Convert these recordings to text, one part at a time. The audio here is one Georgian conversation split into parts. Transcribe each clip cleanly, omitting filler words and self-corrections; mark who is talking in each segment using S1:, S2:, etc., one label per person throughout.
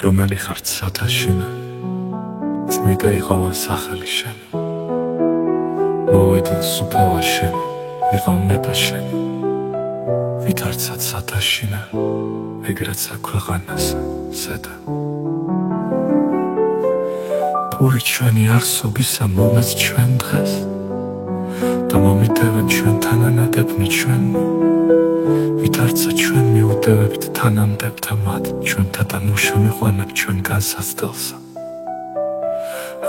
S1: რომელი ხარ სათავშინე, წმიდა იყავა სახელი შენი, მოვედი სუფევა შენი, ვიყავ ნეტა შენი, ვითარცად სათავშინე, ეგრეცა ქვეყანას ზედა. პური ჩვენი არსობისა მომეც ჩვენ დღეს და მომიტევენ ჩვენთანანადებნი ჩვენ, ვითარცა ჩვენ მიუტევებთ თანამდებთა მათ, ჩვენთათან უშემიყვანებ ჩვენ განსაცდელსა,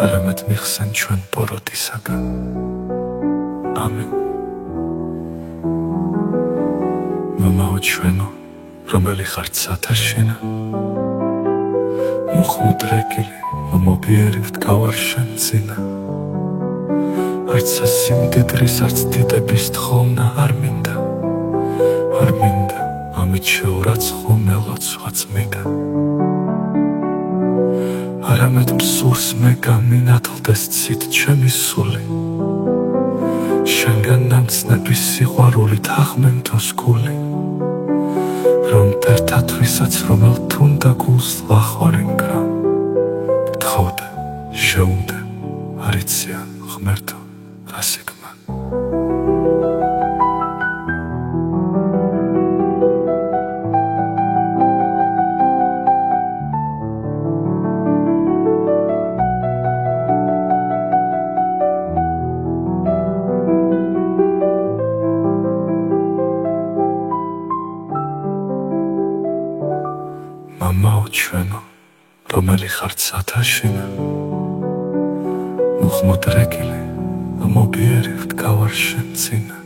S1: არამედ მიხსენ ჩვენ პოროტისაგან. ამენ. მამაო ჩვენო, რომელი ხარ სათავშინე, მოხმუდრეკილი მომობიერებთ გავარ შენ წინა, არც სიმდიდრის არც დიდების თხოვნა არ მინდა, ამით შეურაცხო ლოცვაც მიგა, არამედ მსურს მე გამინათლდეს ცით ჩემი სული, შენგან ნამცნების სიყვარულით აღმენთოს გული, რომ ერთათვისაც რომელ თუნდა გულს ლახვარენგა, გთხოვდე, შეუნდე, არიციან ღმერთო, რასიგმან. მამაო ჩვენო, რომელი ხარ სათავშინე, მოხმუდრეკილი მომობიერებთ გავარ შენ წინა,